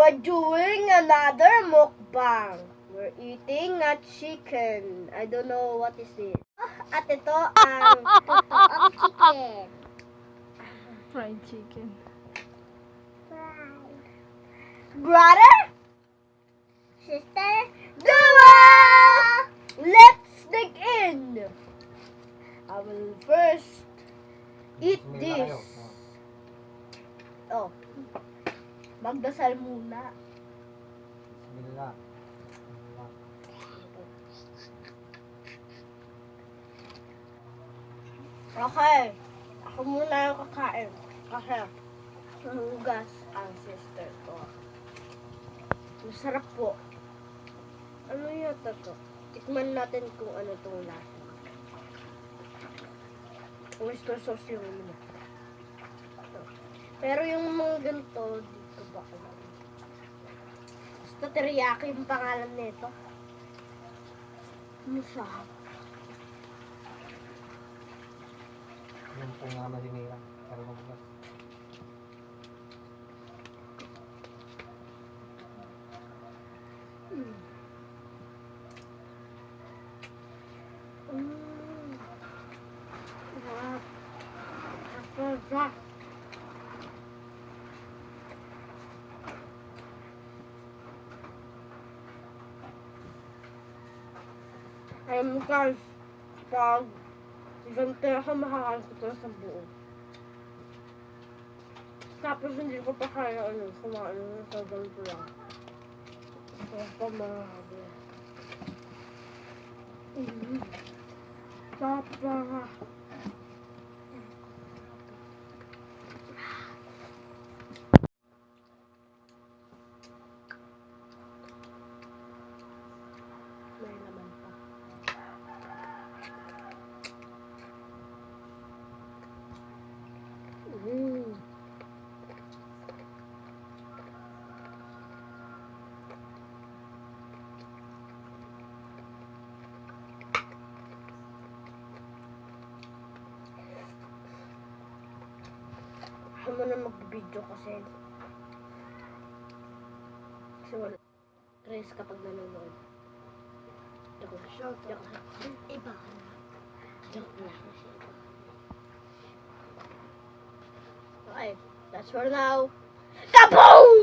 We're doing another mukbang. We're eating a chicken. I don't know what is this. At ito ang chicken. Fried chicken. Brother? Sister? Duo! Let's dig in. I will first eat this. Oh. Magdasal muna. Bismillah. Okay. Ako muna yung kakain. Kasi nahugas ang sister ko. Masarap po. Ano yata to? Tikman natin kung ano itong lasa. Oyster sauce yung muna. Pero yung mga ganito, dito ba alam? Basta teriyaki yung pangalan nito. Masarap. Sinumpong nga masinira. Pero magbukas. Masarap. Guys, pag ganito ako makakain ko sa buo. Tapos hindi ko pa kaya kumain sa ganito lang. Ito pa marami. Tapa. May laman pa. Ayaw mo na mag-video kasi wala stress kapag nanonood. Joke lang. Iba ka na. Joke lang. Okay, that's for now. Kaboom!